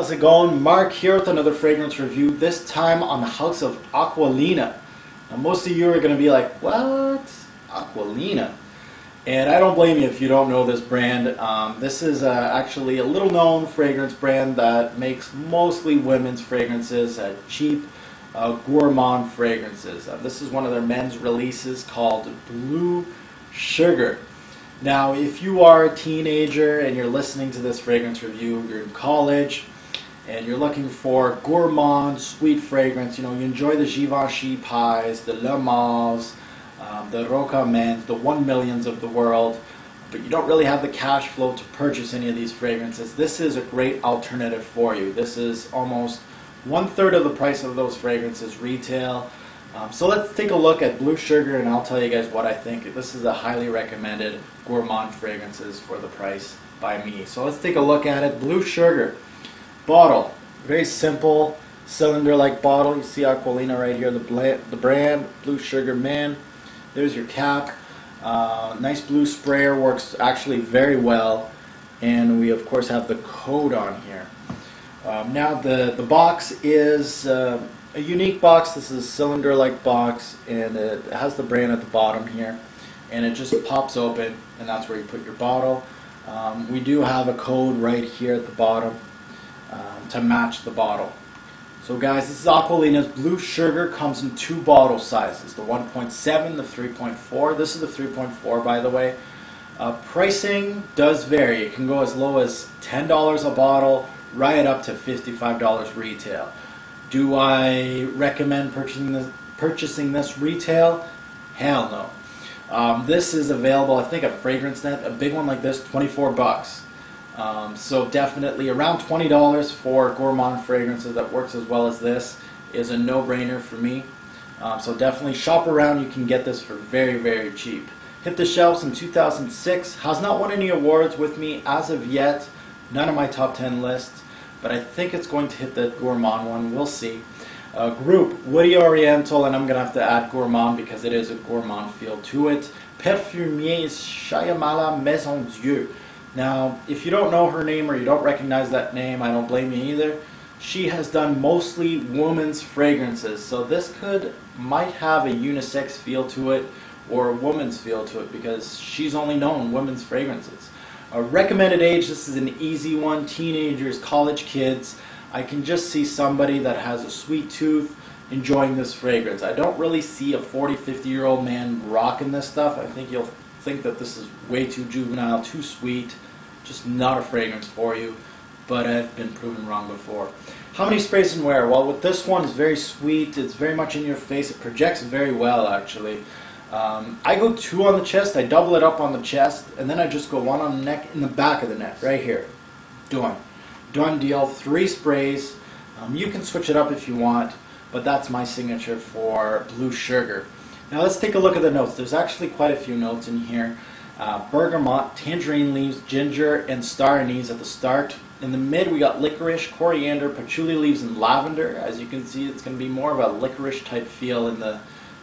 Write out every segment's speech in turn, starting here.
How's it going? Mark here with another fragrance review, this time on the house of Aqualina. Now most of you are going to be like, what? Aqualina? And I don't blame you if you don't know this brand. This is actually a little known fragrance brand that makes mostly women's fragrances, cheap gourmand fragrances. This is one of their men's releases called Blue Sugar. Now, if you are a teenager and you're listening to this fragrance review, you're in college, and you're looking for gourmand, sweet fragrance, you enjoy the Givenchy pies, the Le Mans, the Roca Mans, the 1 millions of the world, but you don't really have the cash flow to purchase any of these fragrances, this is a great alternative for you. This is almost 1/3 of the price of those fragrances retail. So let's take a look at Blue Sugar and I'll tell you guys what I think. This is a highly recommended gourmand fragrances for the price by me. So let's take a look at it. Blue Sugar. Bottle. Very simple cylinder-like bottle. You see Aqualina right here, the brand, Blue Sugar Man. There's your cap. Nice blue sprayer, works actually very well. And we of course have the code on here. Now the box is a unique box. This is a cylinder-like box, and it has the brand at the bottom here, and it just pops open, and that's where you put your bottle. We do have a code right here at the bottom to match the bottle. So guys, this is Aqualina's Blue Sugar. Comes in 2 bottle sizes, the 1.7, the 3.4. This is the 3.4, by the way. Pricing does vary. It can go as low as $10 a bottle, right up to $55 retail. Do I recommend purchasing this retail? Hell no. This is available, I think, at FragranceNet. A big one like this, 24 bucks. So definitely around $20 for gourmand fragrances that works as well as this is a no-brainer for me. So definitely shop around. You can get this for very, very cheap. Hit the shelves in 2006. Has not won any awards with me as of yet. None of my top 10 lists. But I think it's going to hit the gourmand one. We'll see. Group, Woody Oriental, and I'm going to have to add gourmand because it is a gourmand feel to it. Parfumier Shyamala Maison Dieu. Now, if you don't know her name or you don't recognize that name, I don't blame you either. She has done mostly women's fragrances, so this might have a unisex feel to it or a woman's feel to it because she's only known women's fragrances. Recommended age, this is an easy one. Teenagers, college kids. I can just see somebody that has a sweet tooth enjoying this fragrance. I don't really see a 40, 50-year-old man rocking this stuff. I think you'll think that this is way too juvenile, too sweet, just not a fragrance for you, but I've been proven wrong before. How many sprays and where? Well, with this one, it's very sweet. It's very much in your face. It projects very well, actually. I go 2 on the chest, I double it up on the chest, and then I just go 1 on the neck, in the back of the neck, right here. Done deal. 3 sprays. You can switch it up if you want, but that's my signature for Blue Sugar. Now let's take a look at the notes. There's actually quite a few notes in here. Bergamot, tangerine leaves, ginger, and star anise at the start. In the mid, we got licorice, coriander, patchouli leaves, and lavender. As you can see, it's going to be more of a licorice type feel in the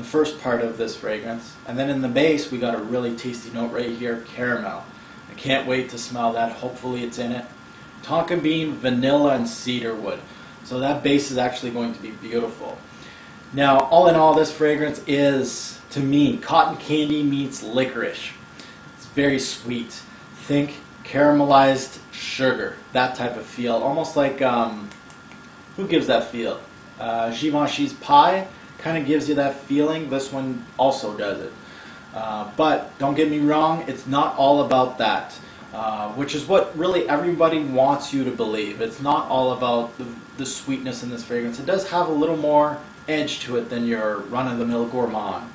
first part of this fragrance. And then in the base, we got a really tasty note right here, caramel. I can't wait to smell that. Hopefully it's in it. Tonka bean, vanilla, and cedarwood. So that base is actually going to be beautiful. Now, all in all, this fragrance is, to me, cotton candy meets licorice. It's very sweet. Think caramelized sugar, that type of feel. Almost like, who gives that feel? Givenchy's pie kind of gives you that feeling. This one also does it. But don't get me wrong, it's not all about that, which is what really everybody wants you to believe. It's not all about the sweetness in this fragrance. It does have a little more edge to it than your run-of-the-mill gourmand.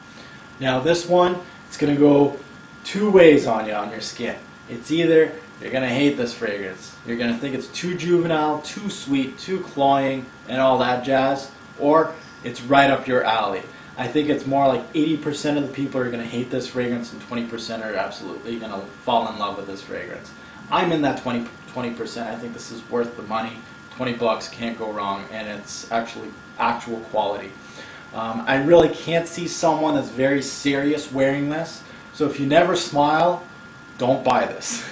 Now this one, it's going to go 2 ways on you, on your skin. It's either you're going to hate this fragrance, you're going to think it's too juvenile, too sweet, too cloying, and all that jazz, or it's right up your alley. I think it's more like 80% of the people are going to hate this fragrance and 20% are absolutely going to fall in love with this fragrance. I'm in that 20%. I think this is worth the money. 20 bucks, can't go wrong, and it's actually actual quality. I really can't see someone that's very serious wearing this. So if you never smile, don't buy this.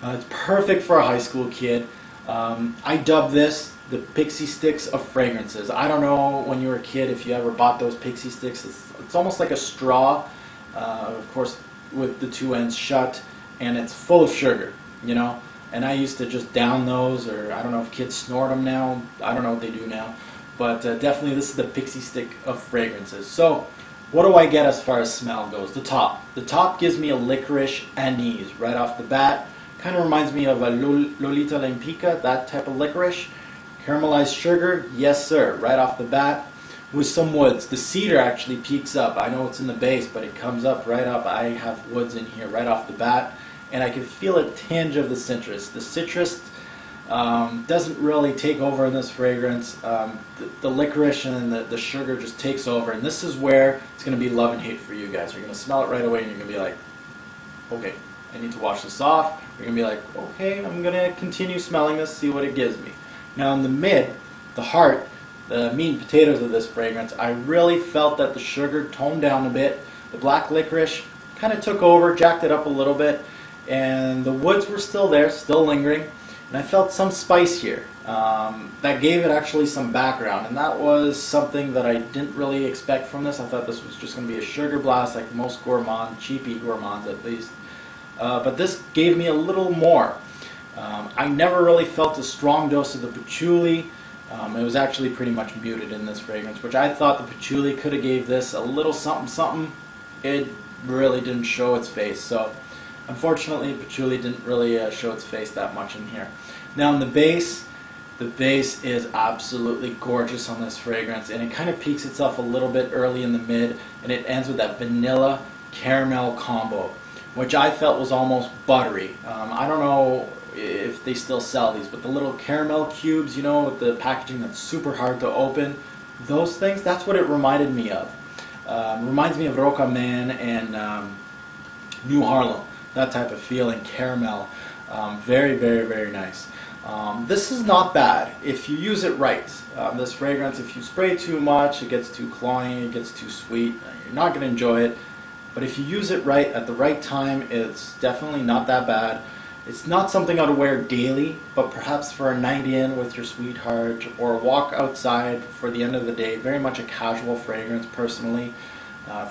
It's perfect for a high school kid. I dub this the pixie sticks of fragrances. I don't know when you were a kid if you ever bought those pixie sticks. It's almost like a straw, of course, with the two ends shut, and it's full of sugar, you know. And I used to just down those, or I don't know if kids snort them now. I don't know what they do now. But definitely this is the pixie stick of fragrances. So what do I get as far as smell goes? The top. The top gives me a licorice anise right off the bat. Kind of reminds me of a Lolita Lempica, that type of licorice. Caramelized sugar, yes sir, right off the bat. With some woods. The cedar actually peaks up. I know it's in the base, but it comes up right up. I have woods in here right off the bat. And I can feel a tinge of the citrus. The citrus doesn't really take over in this fragrance. The licorice and the sugar just takes over. And this is where it's going to be love and hate for you guys. You're going to smell it right away and you're going to be like, okay, I need to wash this off. You're going to be like, okay, I'm going to continue smelling this, see what it gives me. Now in the mid, the heart, the meat and potatoes of this fragrance, I really felt that the sugar toned down a bit. The black licorice kind of took over, jacked it up a little bit. And the woods were still there, still lingering. And I felt some spice here. That gave it actually some background. And that was something that I didn't really expect from this. I thought this was just going to be a sugar blast like most gourmand, cheapy gourmands at least. But this gave me a little more. I never really felt a strong dose of the patchouli. It was actually pretty much muted in this fragrance, which I thought the patchouli could have gave this a little something something. It really didn't show its face. So unfortunately, patchouli didn't really show its face that much in here. Now in the base is absolutely gorgeous on this fragrance, and it kind of peaks itself a little bit early in the mid, and it ends with that vanilla caramel combo, which I felt was almost buttery. I don't know if they still sell these, but the little caramel cubes, you know, with the packaging that's super hard to open, those things, that's what it reminded me of. Reminds me of Roca Man and New Harlem, that type of feeling, caramel. Very, very, very nice. This is not bad if you use it right. This fragrance, if you spray too much, it gets too cloying, it gets too sweet, you're not going to enjoy it. But if you use it right at the right time, it's definitely not that bad. It's not something I would wear daily, but perhaps for a night in with your sweetheart or a walk outside for the end of the day. Very much a casual fragrance, personally.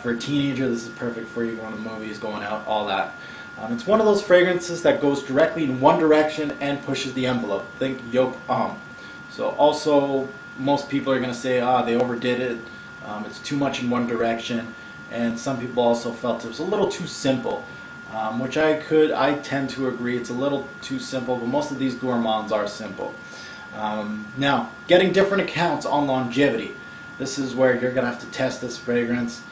For a teenager, this is perfect for you going to the movies, going out, all that. It's one of those fragrances that goes directly in one direction and pushes the envelope. Think Yop Homme. So also, most people are going to say, they overdid it. It's too much in one direction. And some people also felt it was a little too simple. Which I tend to agree, it's a little too simple, but most of these gourmands are simple. Now, getting different accounts on longevity. This is where you're going to have to test this fragrance.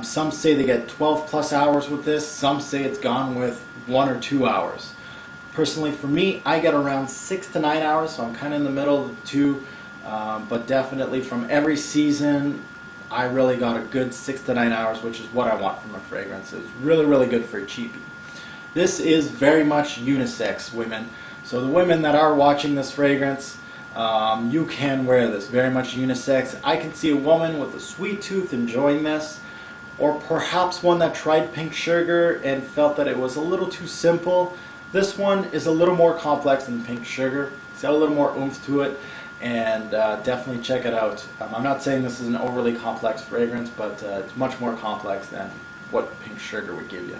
Some say they get 12 plus hours with this, some say it's gone with 1 or 2 hours. Personally, for me, I get around 6 to 9 hours, so I'm kind of in the middle of the two, but definitely from every season, I really got a good 6 to 9 hours, which is what I want from a fragrance. It's really, really good for a cheapie. This is very much unisex, women. So the women that are watching this fragrance, you can wear this. Very much unisex. I can see a woman with a sweet tooth enjoying this, or perhaps one that tried pink sugar and felt that it was a little too simple. This one is a little more complex than pink sugar. It's got a little more oomph to it. And definitely check it out. I'm not saying this is an overly complex fragrance, but it's much more complex than what pink sugar would give you.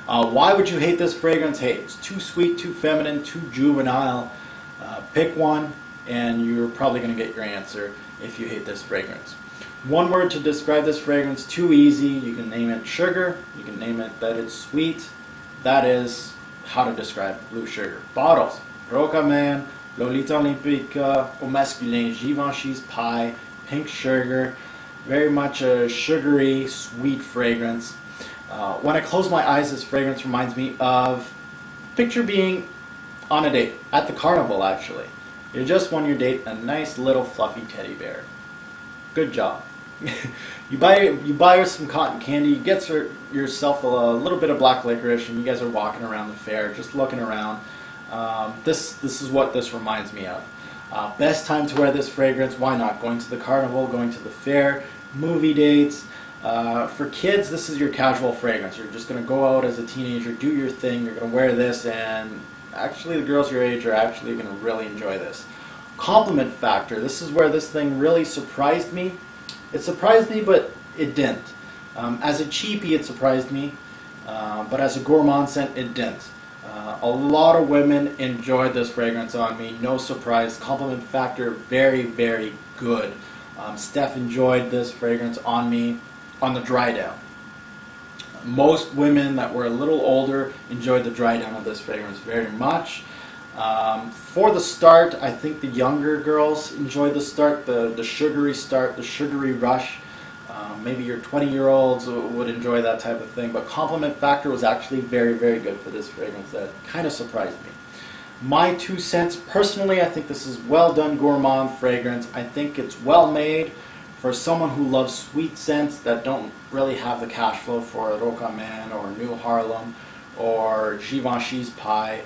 Why would you hate this fragrance? Hey, it's too sweet, too feminine, too juvenile. Pick one, and you're probably going to get your answer if you hate this fragrance. One word to describe this fragrance, too easy. You can name it sugar. You can name it that it's sweet. That is how to describe blue sugar. Bottles, Roca Man, Lolita Olympica, au masculin, Givenchy's Pie, pink sugar, very much a sugary, sweet fragrance. When I close my eyes, this fragrance reminds me of, picture being on a date, at the carnival actually. You just won your date, a nice little fluffy teddy bear. Good job. You buy her some cotton candy, you get yourself a little bit of black licorice, and you guys are walking around the fair, just looking around. This is what this reminds me of. Best time to wear this fragrance, why not? Going to the carnival, going to the fair, movie dates. For kids, this is your casual fragrance. You're just going to go out as a teenager, do your thing, you're going to wear this, and actually the girls your age are actually going to really enjoy this. Compliment factor. This is where this thing really surprised me. It surprised me, but it didn't. As a cheapie, it surprised me, but as a gourmand scent, it didn't. A lot of women enjoyed this fragrance on me. No surprise. Compliment factor, very, very good. Steph enjoyed this fragrance on me on the dry down. Most women that were a little older enjoyed the dry down of this fragrance very much. For the start, I think the younger girls enjoyed the start, the sugary start, the sugary rush. Maybe your 20-year-olds would enjoy that type of thing, but compliment factor was actually very, very good for this fragrance. That kind of surprised me. My 2 cents, personally, I think this is well done gourmand fragrance. I think it's well made for someone who loves sweet scents that don't really have the cash flow for a Rocaman or New Harlem or Givenchy's Pie.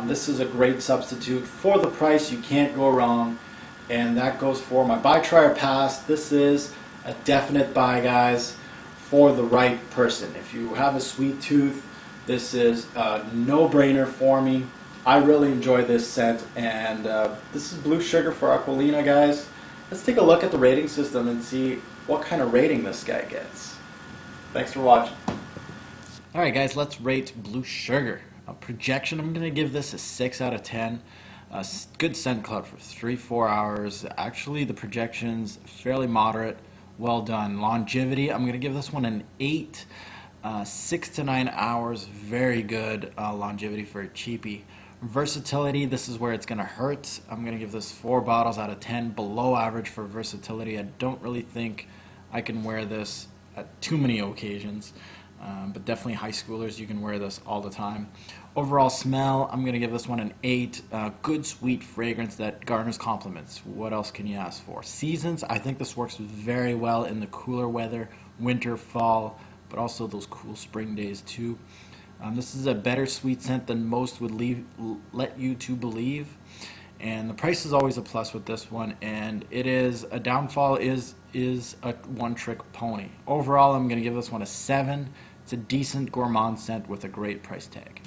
This is a great substitute. For the price, you can't go wrong, and that goes for my buy, try, or pass. This is a definite buy, guys, for the right person. If you have a sweet tooth, this is a no-brainer for me. I really enjoy this scent, and this is Blue Sugar for Aqualina, guys. Let's take a look at the rating system and see what kind of rating this guy gets. Thanks for watching. Alright guys, let's rate Blue Sugar. A projection, I'm going to give this a 6 out of 10. A good scent cloud for 3-4 hours. Actually, the projection's fairly moderate. Well done. Longevity, I'm going to give this one an 8. 6 to 9 hours, very good longevity for a cheapie. Versatility, this is where it's going to hurt. I'm going to give this 4 bottles out of 10, below average for versatility. I don't really think I can wear this at too many occasions, but definitely high schoolers, you can wear this all the time. Overall smell, I'm going to give this one an 8. Good sweet fragrance that garners compliments. What else can you ask for? Seasons, I think this works very well in the cooler weather, winter, fall, but also those cool spring days too. This is a better sweet scent than most would let you to believe, and the price is always a plus with this one, and it is a downfall is a one-trick pony. Overall, I'm going to give this one a 7. It's a decent gourmand scent with a great price tag.